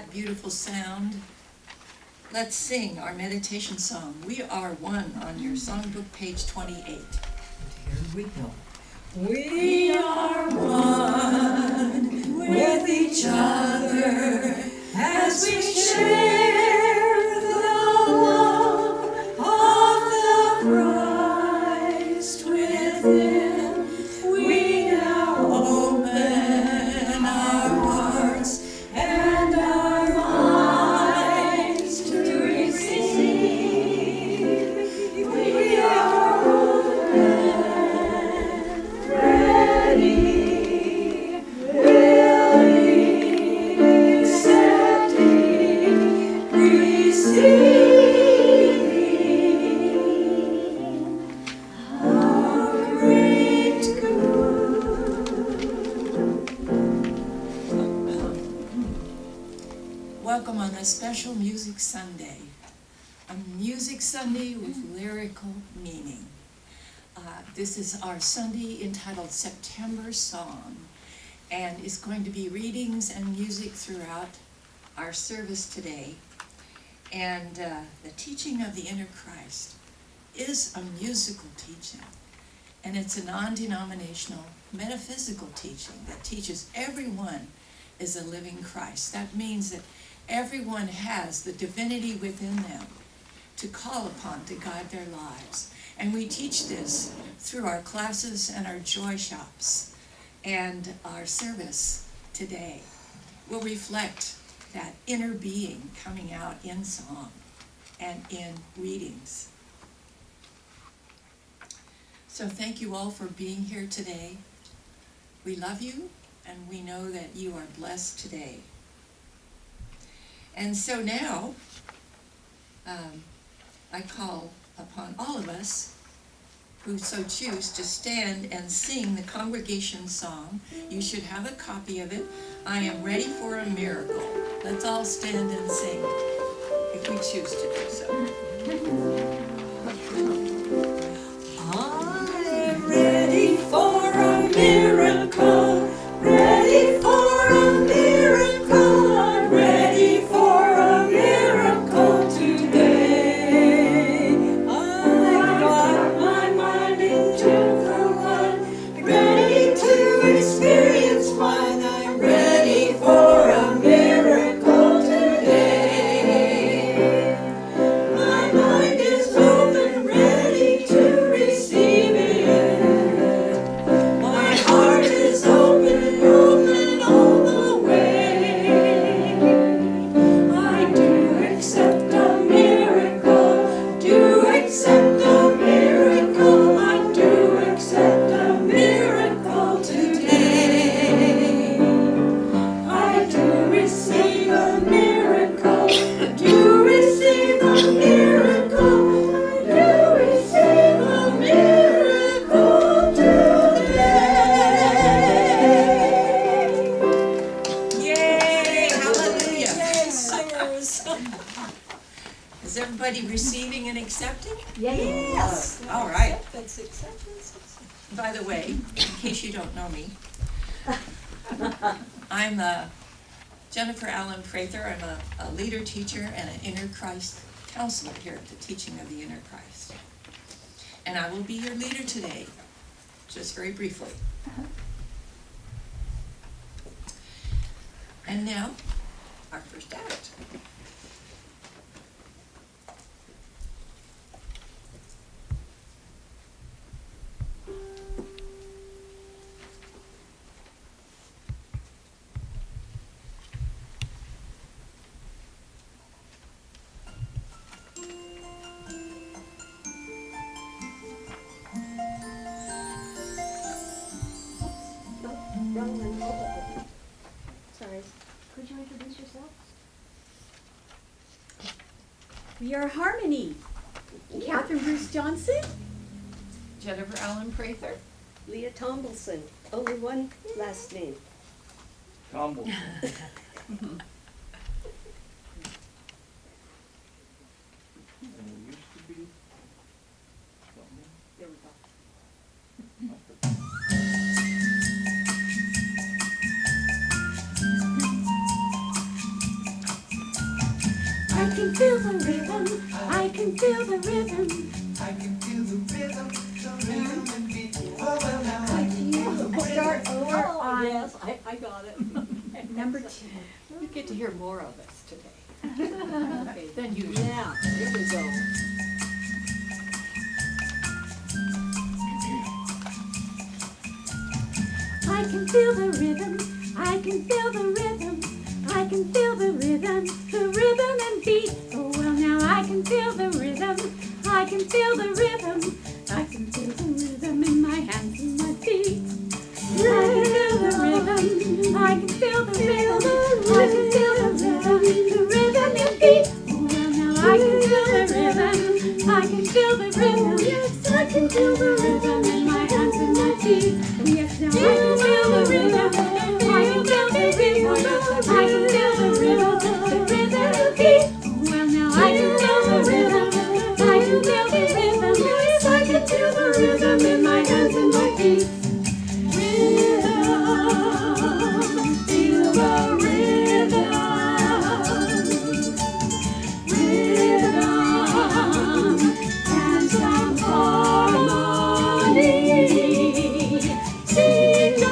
that beautiful sound, let's sing our meditation song, We Are One, on your songbook, page 28. And here we go. We are one with each other as we share the love of the Christ within. We now open our hearts and our minds to receive. We are open, ready, willing, accepting, receiving our great good. Welcome on this special Music Sunday. A Music Sunday with lyrical meaning. This is our Sunday entitled September Song, and is going to be readings and music throughout our service today. And the teaching of the inner Christ is a musical teaching, and it's a non-denominational metaphysical teaching that teaches everyone is a living Christ. That means that everyone has the divinity within them to call upon to guide their lives. And we teach this through our classes and our joy shops. And our service today will reflect that inner being coming out in song and in readings. So thank you all for being here today. We love you, and we know that you are blessed today. And so now, I call upon all of us who so choose to stand and sing the congregation song. You should have a copy of it. I am ready for a miracle. Let's all stand and sing, if we choose to do so. I'm ready for a miracle, ready for a miracle, I'm ready for a miracle today. I've got my mind into the one, ready to experience one. I'm ready for a miracle today. My mind is open, ready to receive it. My heart is open, open all the way. I do accept a miracle, do accept a miracle, I do accept a miracle today. I do receive a miracle, do receive a miracle, I do receive a miracle today. Yay, hallelujah. Yes. Is everybody receiving and accepting? Yes. All right. Acceptance. By the way, in case you don't know me, I'm Jennifer Allen-Prather. I'm a leader teacher and an inner Christ counselor here at the Teaching of the Inner Christ. And I will be your leader today, just very briefly. And now, our first act. Wrong one. Sorry. Could you introduce yourself? We are Harmony. Cathryne Bruce-Johnson. Jennifer Allen-Prather. Leah Tombleson. Only one last name. Tombleson. And it used to be something. There we go. feel the rhythm, I can feel the rhythm. I can feel the rhythm and beat. Oh, well, now I can feel the rhythm. Start over Oh, on yes, I got it. number 2. You get to hear more of us today. Okay, then you. Now, here we go. I can feel the rhythm, I can feel the rhythm, I can feel the rhythm and beat. Oh well now I can feel the rhythm, I can feel the rhythm, I can feel the rhythm in my hands and my feet. I can feel the rhythm, I can feel the rhythm, I can feel the rhythm and beat. Oh well now I can feel the rhythm, I can feel the rhythm, yes I can feel the rhythm in my hands and my feet. Yes now I can feel the rhythm, I can feel the rhythm, I can feel the rhythm and beat. Oh well now I can feel the rhythm, I can feel the rhythm, yes I can feel the rhythm in my hands and my feet. Rhythm, feel the rhythm. Rhythm and some harmony. Syncopation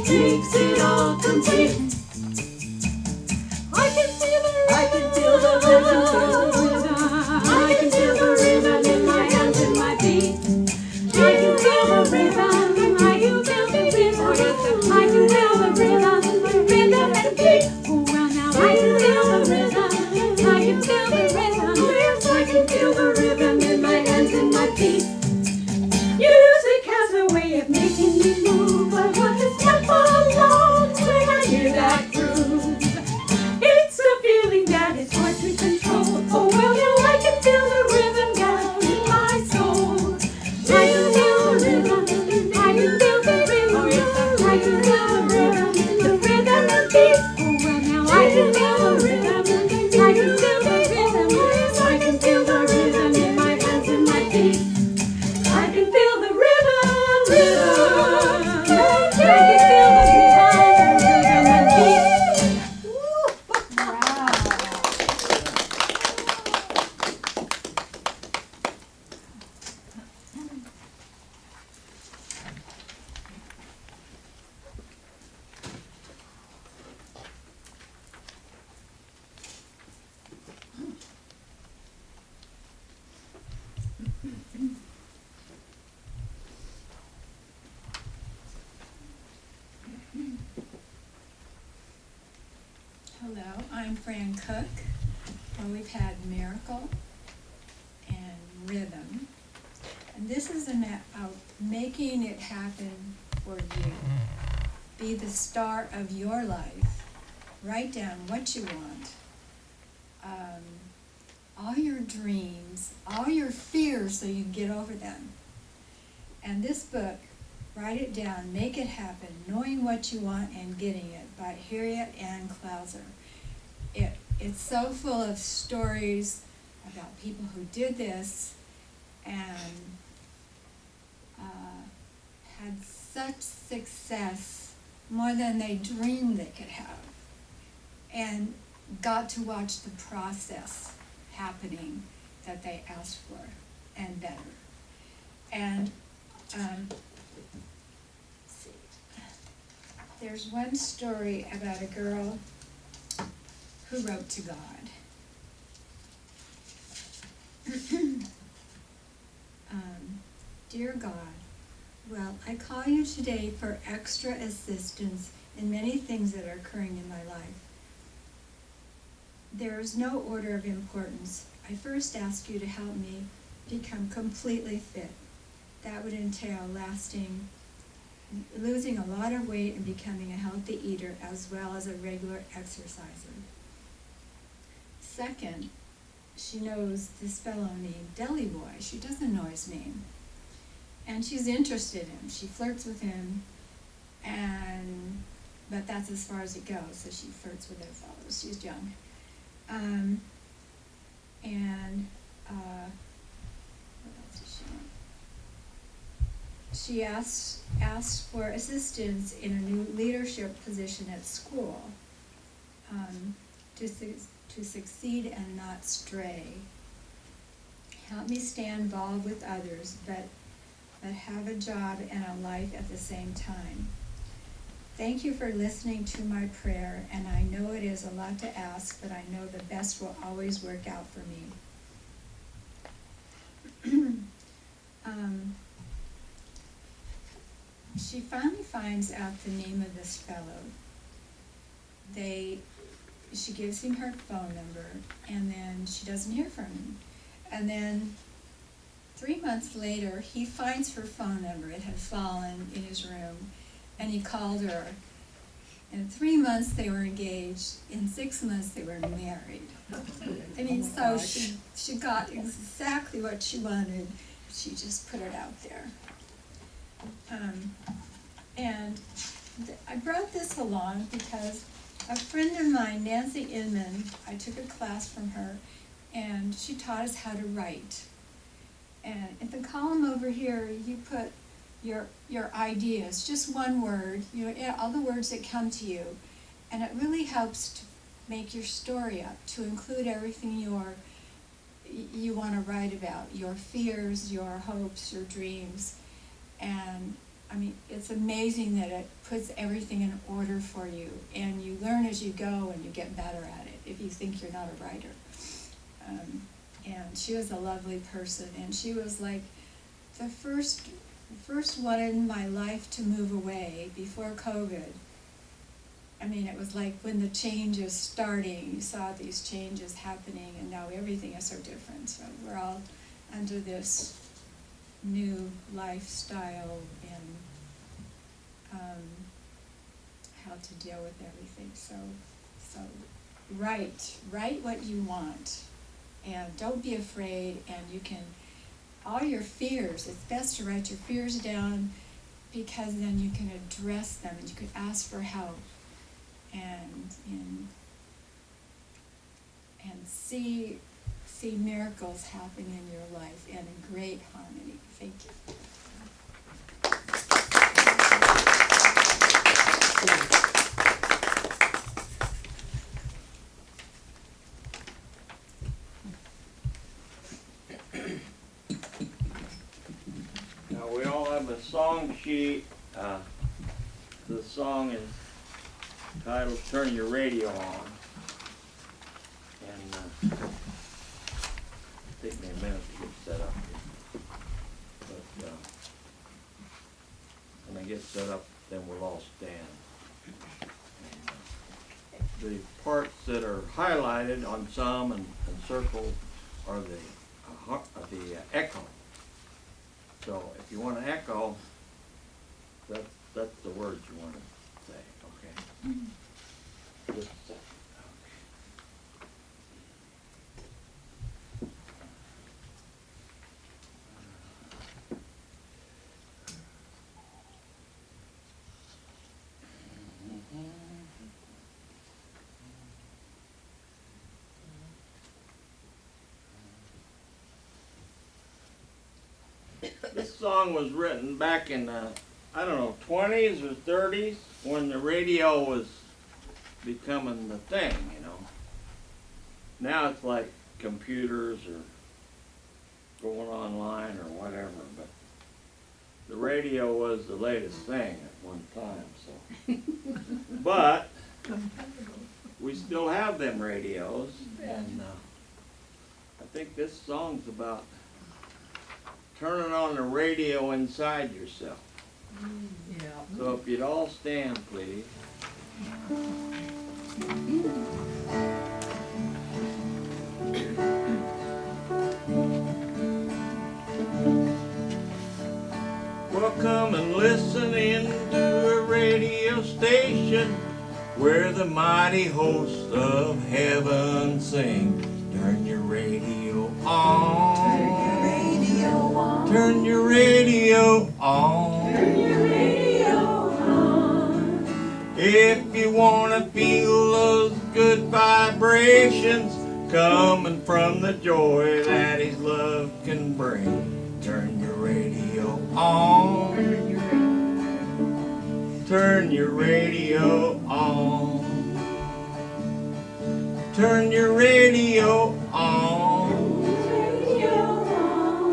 makes it all complete. I can feel the rhythm. I can feel the rhythm. I can feel the rhythm in my hands and my feet. I can feel the rhythm, I can feel the rhythm, I can feel the rhythm and beat. Oh well now I can feel the rhythm, I can feel the rhythm, yes I can feel the rhythm in my hands and my feet. Music has a way of making me move, I want to step along when I hear that groove. It's a feeling that is hard to control. Oh well now I can feel the rhythm down in my soul. I can feel the rhythm, I can feel the rhythm, I can feel the rhythm and beat. Oh well now I can feel the rhythm, I can feel the rhythm, yes I can feel the rhythm in my hands and my feet. I can feel the rhythm, I can feel the rhythm and beat. Hello, I'm Fran Cook. Well, we've had Miracle and Rhythm. And this is about making it happen for you. Be the star of your life. Write down what you want. All your dreams, all your fears so you can get over them. And this book, Write It Down, Make It Happen, Knowing What You Want and Getting It by Harriet Ann Klauser. It's so full of stories about people who did this and had such success, more than they dreamed they could have, and got to watch the process happening that they asked for and better. And there's one story about a girl who wrote to God. Dear God, well, I call you today for extra assistance in many things that are occurring in my life. There is no order of importance. I first ask you to help me become completely fit. That would entail losing a lot of weight and becoming a healthy eater as well as a regular exerciser. Second, she knows this fellow named Deli Boy. She doesn't know his name. And she's interested in him. She flirts with him, but that's as far as it goes, so she flirts with other fellows. She's young. What else does she want? She asks for assistance in a new leadership position at school. to succeed and not stray. Help me stay involved with others, but have a job and a life at the same time. Thank you for listening to my prayer, and I know it is a lot to ask, but I know the best will always work out for me. She finally finds out the name of this fellow. She gives him her phone number, and then she doesn't hear from him. And then 3 months later, he finds her phone number. It had fallen in his room, and he called her. In 3 months, they were engaged. In 6 months, they were married. I mean, so she got exactly what she wanted. She just put it out there. I brought this along because a friend of mine, Nancy Inman, I took a class from her, and she taught us how to write. And in the column over here, you put your ideas, just one word, all the words that come to you, and it really helps to make your story up, to include everything you want to write about, your fears, your hopes, your dreams. And I mean, it's amazing that it puts everything in order for you, and you learn as you go, and you get better at it if you think you're not a writer. And she was a lovely person, and she was like the first one in my life to move away before COVID. I mean, it was like when the change is starting, you saw these changes happening, and now everything is so different. So we're all under this new lifestyle and how to deal with everything. So write what you want, and don't be afraid. And you can, all your fears, it's best to write your fears down, because then you can address them and you can ask for help and see miracles happen in your life, and in great harmony. Thank you. Now, we all have a song sheet. The song is titled "Turn Your Radio On." And take me a minute to get set up here. But when I get set up, then we'll all stand. And, the parts that are highlighted on some and circled are the echo. So if you want to echo, that's the words you want to say, okay? Just a second. This song was written back in the, 20s or 30s, when the radio was becoming the thing, Now it's like computers or going online or whatever, but the radio was the latest thing at one time, so. But we still have them radios, and I think this song's about turning on the radio inside yourself. Yeah. So if you'd all stand, please. Well, come and listen in to a radio station where the mighty hosts of heaven sing. Turn your radio on. Turn your radio on. Turn your radio on. If you want to feel those good vibrations coming from the joy that His love can bring, turn your radio on. Turn your radio on. turn your radio on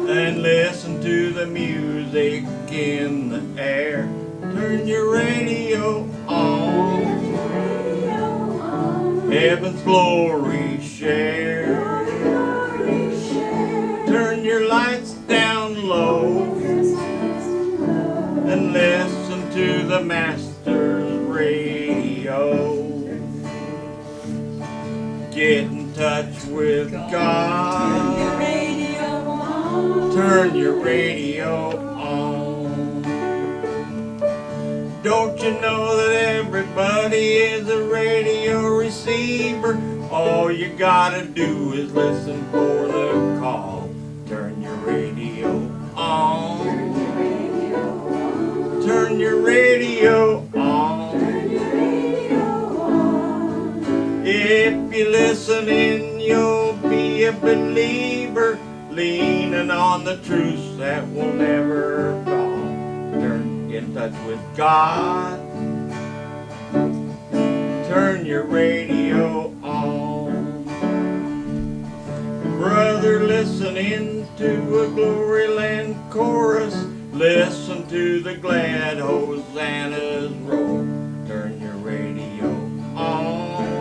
and listen to the music in the air. Turn your radio on, heaven's glory share. Turn your lights down low and listen to the Master's radio. Get in touch with God. Turn your radio on. Don't you know that everybody is a radio receiver? All you gotta do is listen for the call. Turn your radio on. Turn your radio on. If you're listening, you'll be a believer, leaning on the truths that will never fall. Turn in touch with God. Turn your radio on. Brother, listening to a Glory Land chorus, listen to the glad hosannas roll. Turn your radio on.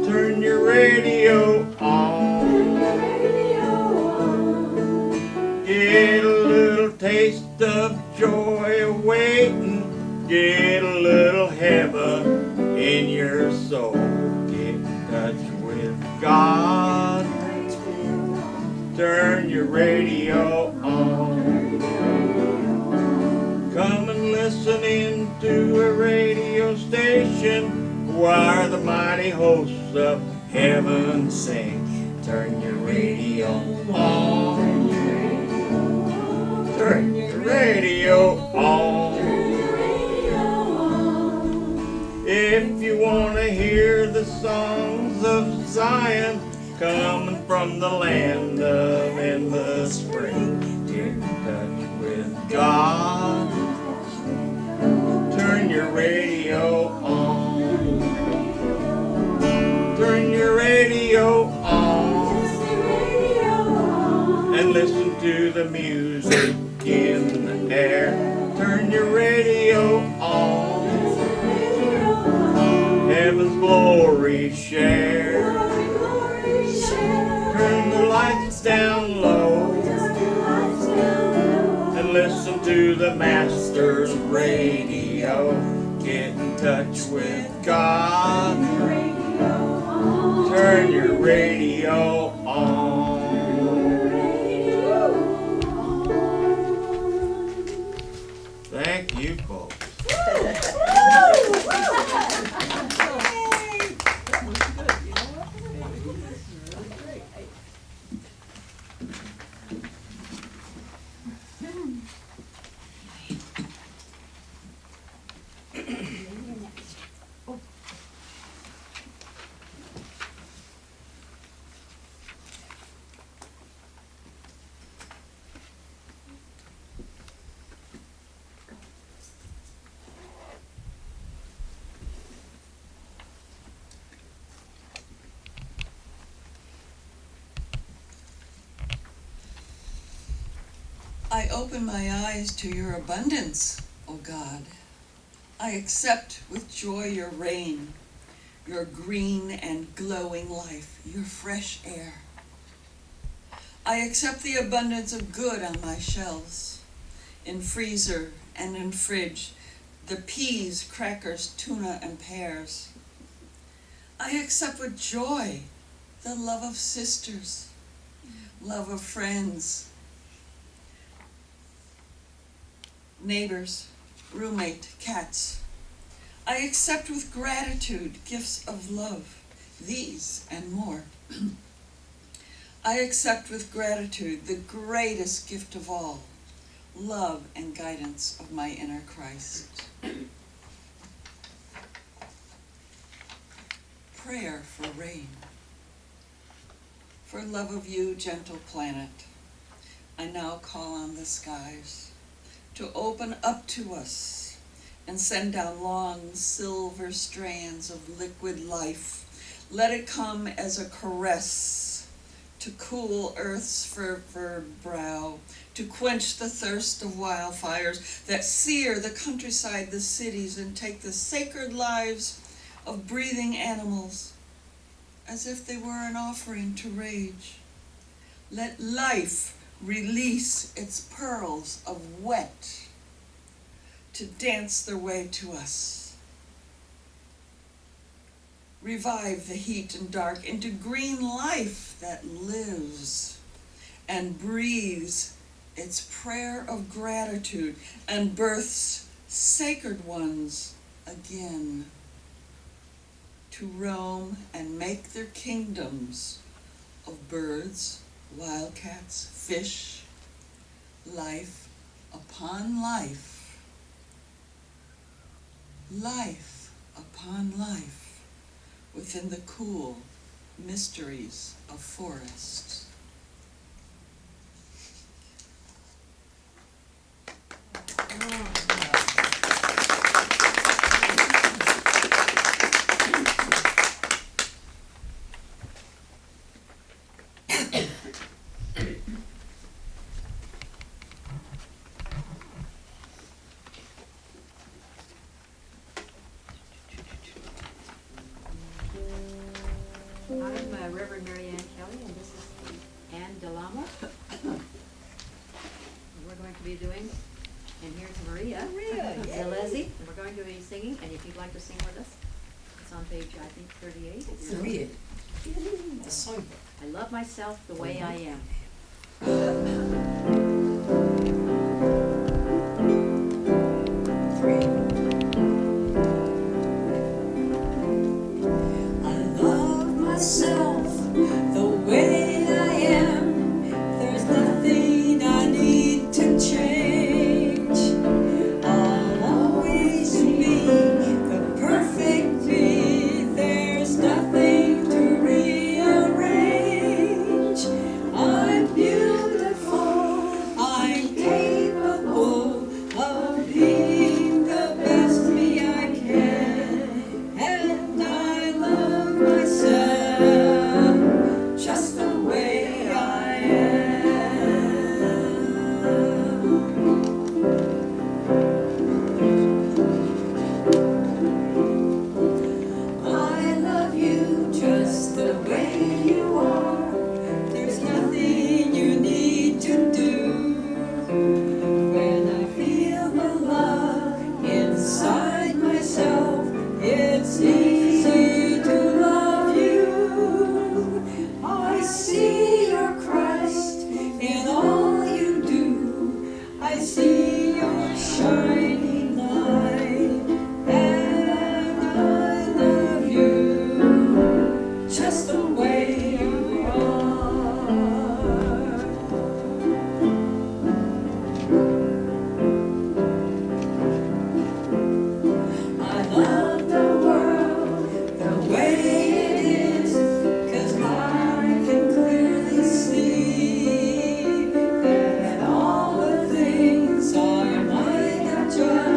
Turn your radio on. Get a little taste of joy awaiting. Get a little heaven in your soul. Get in touch with God. Turn your radio on. Come and listen in to a radio station while the mighty hosts of heaven sing. Turn your radio on. Turn your radio on. If you want to hear the songs of Zion coming from the land of endless spring, get in touch with God. Turn your radio on. Turn your radio on. And listen to the music in the air. Turn your radio on. Heaven's glory share. Turn the lights down low and listen to the Master's radio. Get in touch with God. Turn your radio on. Thank you, folks. I open my eyes to your abundance, O God. I accept with joy your rain, your green and glowing life, your fresh air. I accept the abundance of good on my shelves, in freezer and in fridge, the peas, crackers, tuna, and pears. I accept with joy the love of sisters, love of friends, neighbors, roommate, cats. I accept with gratitude gifts of love, these and more. I accept with gratitude the greatest gift of all, love and guidance of my inner Christ. Prayer for rain. For love of you, gentle planet, I now call on the skies to open up to us and send down long silver strands of liquid life Let it come as a caress to cool earth's fervid brow, to quench the thirst of wildfires that sear the countryside, the cities, and take the sacred lives of breathing animals as if they were an offering to rage. Let life release its pearls of wet to dance their way to us. Revive the heat and dark into green life that lives and breathes its prayer of gratitude and births sacred ones again to roam and make their kingdoms of birds, wildcats, fish, life upon life, life upon life within the cool mysteries of forests. I'm Reverend Mary Ann Kelley, and this is Ann Delamo. We're going to be doing, and here's Maria Zolezzi, and we're going to be singing, and if you'd like to sing with us, it's on page, I think, 38. Let's read it. The songbook. I love myself the way I am. Myself the way I am, there's nothing I need to change. I'll always be the perfect me, there's nothing to rearrange. I'm beautiful, I'm capable of being the best me I can, and I love myself just the way I am. I love you just the way you are. There's nothing you need to do. When I feel the love inside myself, it's easy to love you. I see your Christ in all you do. I see your shining light, and I love you just the way you are. I love the world the way it is, 'cause I can clearly see that all the things I might have just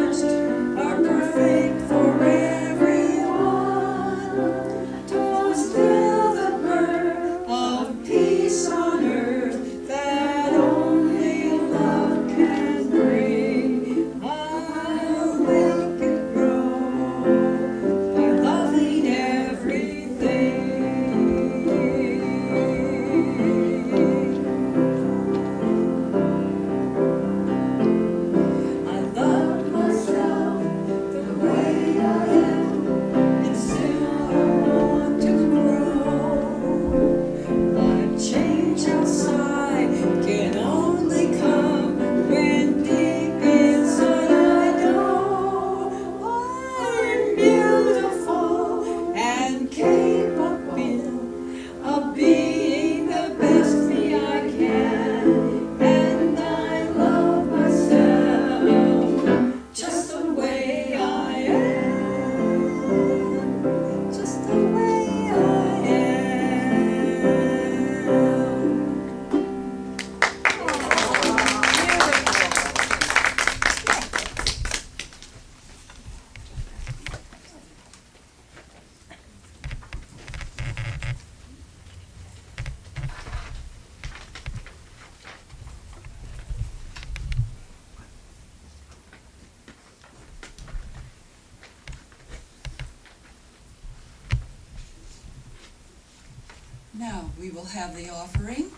Now we will have the offering.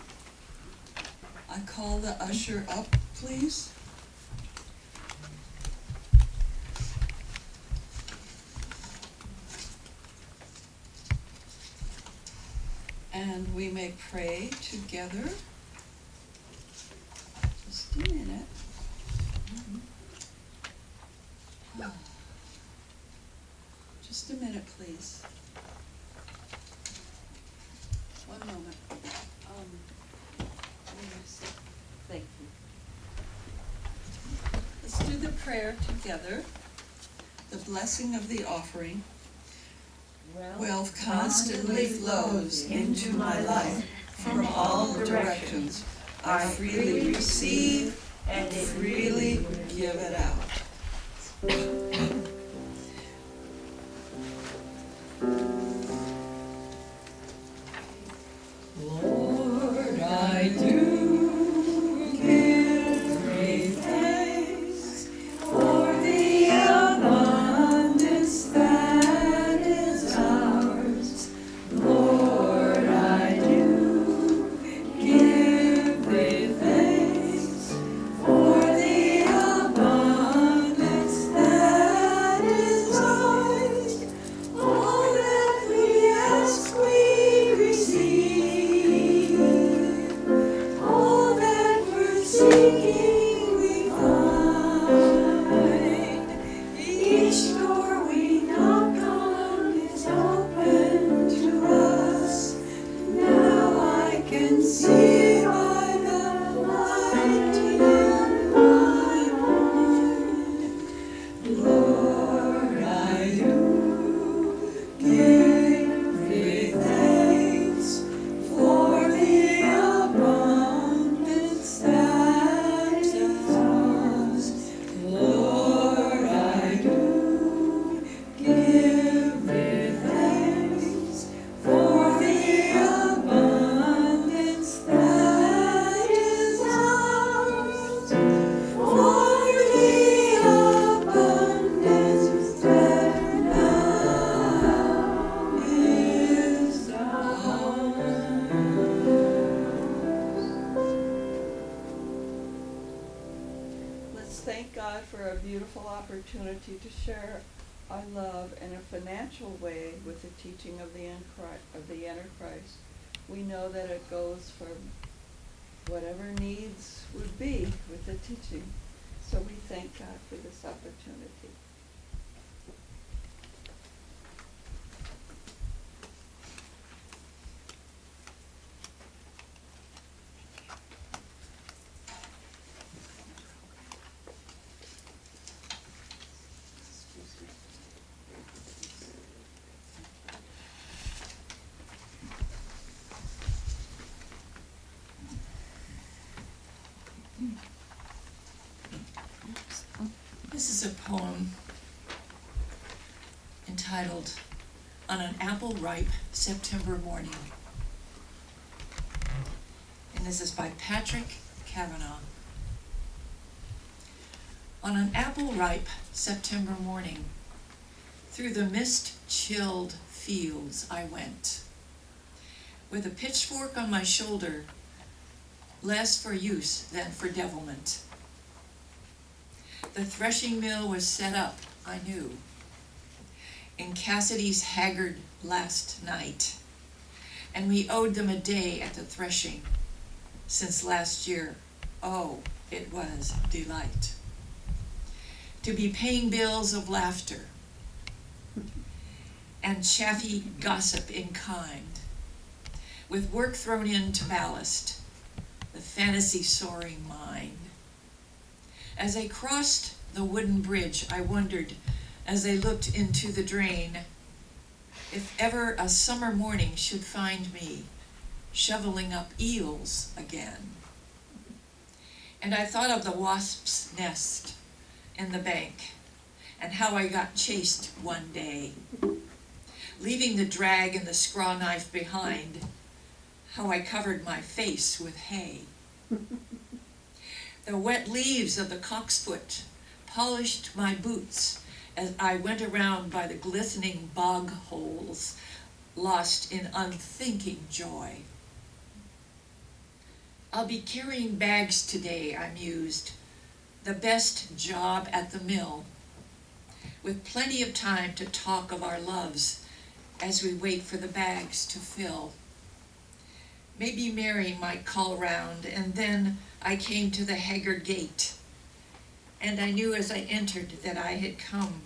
I call the usher up, please. And we may pray together. Just a minute. Just a minute, please. One moment. Thank you. Let's do the prayer together. The blessing of the offering. Wealth constantly flows into my life from all directions. I freely receive and freely give it out. Lord, I do give great thanks for the abundance that is ours. Lord, I do give thee thanks for the abundance that is ours. All that we ask we receive, all that we're seeking we find. Each door we knock on is open to us. Now I can see by the light in my mind. Lord, I do give thee thanks for the abundance that is ours. Lord, I do give thee thanks for the abundance that is ours. For the abundance that now is ours. Let's thank God for a beautiful opportunity to share our love in a financial way with the teaching of the Antichrist. We know that it goes for whatever needs would be with the teaching. So we thank God for this opportunity. This is a poem entitled On an Apple Ripe September Morning. And this is by Patrick Kavanagh. On an apple ripe September morning, through the mist-chilled fields I went, with a pitchfork on my shoulder, less for use than for devilment. The threshing mill was set up, I knew, in Cassidy's haggard last night, and we owed them a day at the threshing, since last year, oh, it was delight. To be paying bills of laughter, and chaffy gossip in kind, with work thrown in to ballast the fantasy soaring mind. As I crossed the wooden bridge, I wondered, as I looked into the drain, if ever a summer morning should find me shoveling up eels again. And I thought of the wasp's nest in the bank, and how I got chased one day, leaving the drag and the scraw knife behind, how I covered my face with hay. The wet leaves of the cocksfoot polished my boots as I went around by the glistening bog holes lost in unthinking joy. I'll be carrying bags today, I mused, the best job at the mill, with plenty of time to talk of our loves as we wait for the bags to fill. Maybe Mary might call round, and then I came to the haggard gate, and I knew as I entered that I had come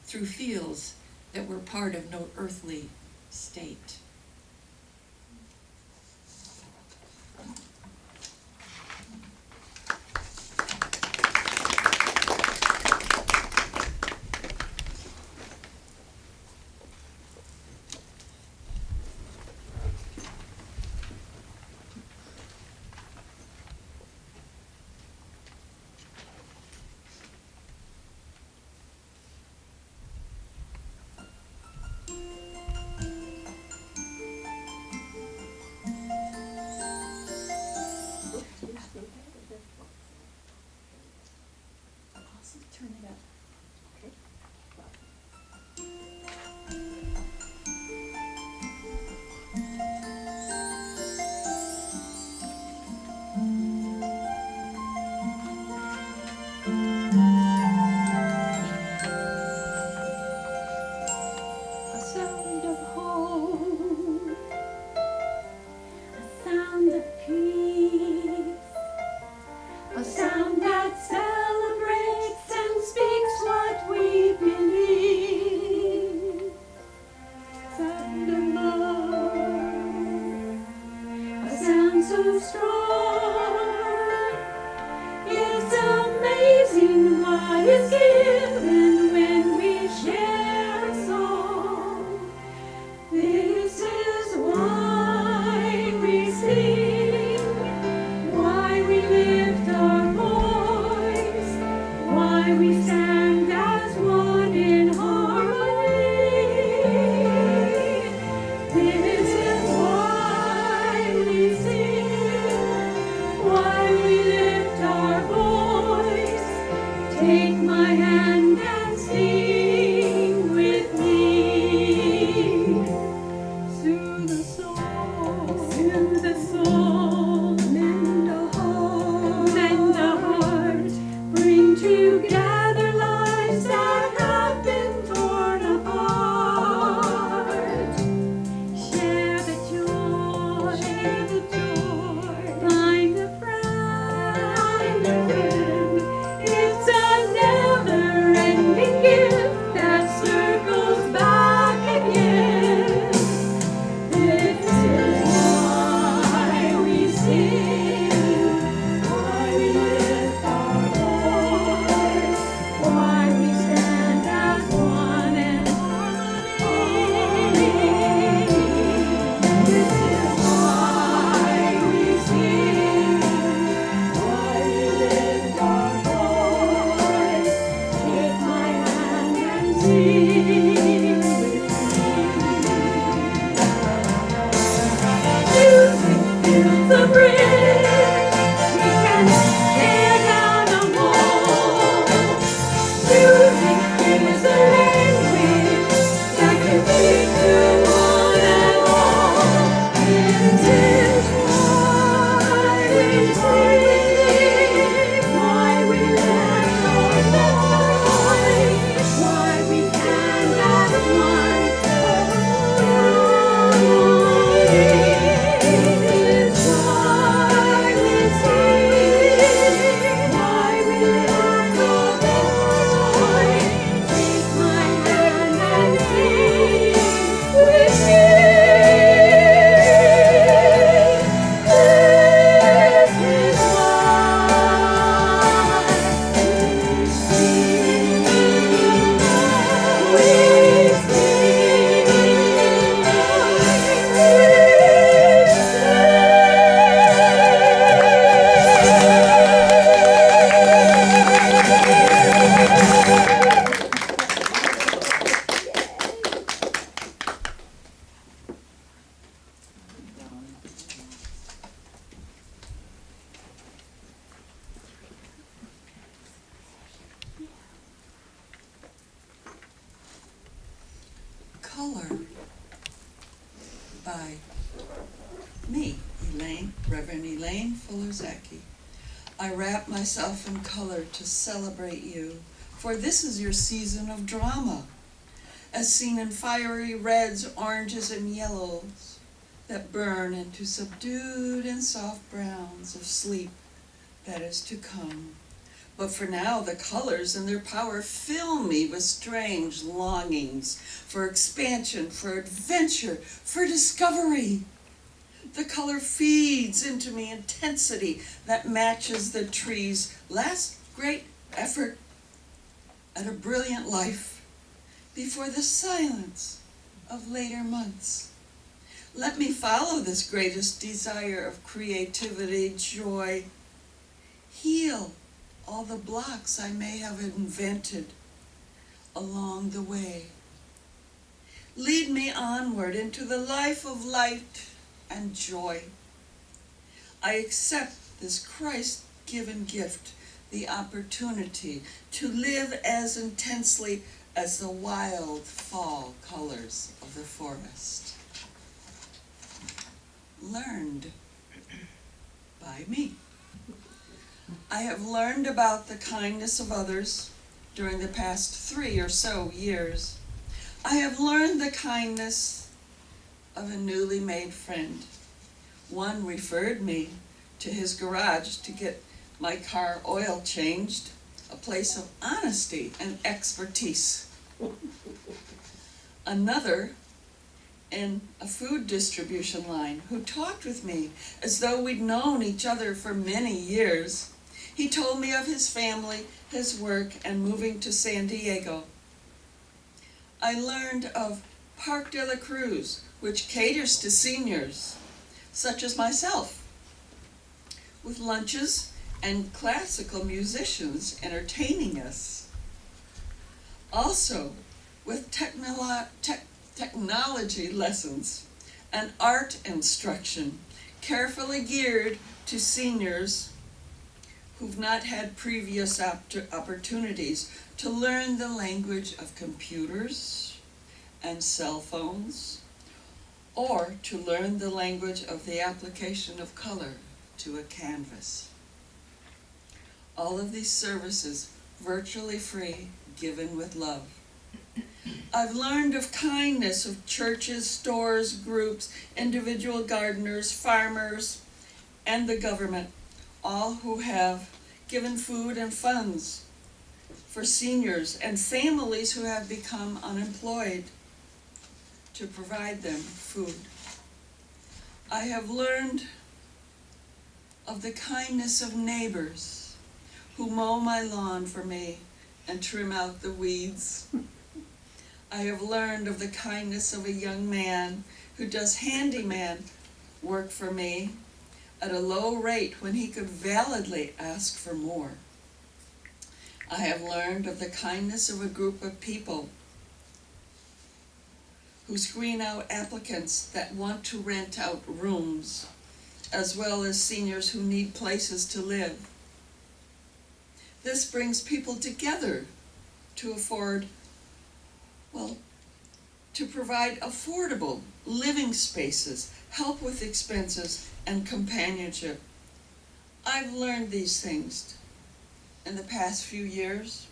through fields that were part of no earthly state. Turn it up. A sound of hope, a sound of peace, a sound that celebrates and speaks what we believe. Sound of love, a sound so strong. It's amazing what is given when we share a song. This is why we sing, why we lift our voice, why we stand as one in harmony. This is why we sing, why we lift our voice. Take my hand and sing with me. Soothe the soul, mend a heart, bring together lives that have been torn apart. Share the joy, find a friend. It's a never-ending gift that circles back again. This is why we sing, why we lift our voice, why we stand as one in harmony. This is why we sing, why we lift our voice. Take my hand and sing with me. Music builds a bridge. We can tear down a wall. Music is a language that can speak to one and all. This is why we sing, why we lift our voice, why we stand as one. This is why we sing, why we lift our voice. Take my hand and sing with me. This is Color. by me, Reverend Elaine Fuller-Zachey. I wrap myself in color to celebrate you, for this is your season of drama, as seen in fiery reds, oranges, and yellows that burn into subdued and soft browns of sleep that is to come. But for now, the colors and their power fill me with strange longings for expansion, for adventure, for discovery. The color feeds into me intensity that matches the tree's last great effort at a brilliant life before the silence of later months. Let me follow this greatest desire of creativity, joy, heal all the blocks I may have invented along the way. Lead me onward into the life of light and joy. I accept this Christ-given gift, the opportunity to live as intensely as the wild fall colors of the forest. Learned by me. I have learned about the kindness of others during the past 3 or so years. I have learned the kindness of a newly made friend. One referred me to his garage to get my car oil changed, a place of honesty and expertise. Another in a food distribution line who talked with me as though we'd known each other for many years. He told me of his family, his work, and moving to San Diego. I learned of Park de la Cruz, which caters to seniors, such as myself, with lunches and classical musicians entertaining us. Also, with technology lessons and art instruction carefully geared to seniors who've not had previous opportunities to learn the language of computers and cell phones, or to learn the language of the application of color to a canvas. All of these services virtually free, given with love. I've learned of kindness of churches, stores, groups, individual gardeners, farmers, and the government, all who have given food and funds for seniors and families who have become unemployed to provide them food. I have learned of the kindness of neighbors who mow my lawn for me and trim out the weeds. I have learned of the kindness of a young man who does handyman work for me at a low rate when he could validly ask for more. I have learned of the kindness of a group of people who screen out applicants that want to rent out rooms, as well as seniors who need places to live. This brings people together to provide affordable living spaces, help with expenses, and companionship. I've learned these things in the past few years.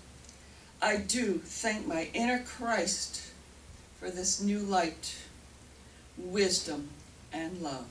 I do thank my inner Christ for this new light, wisdom, and love.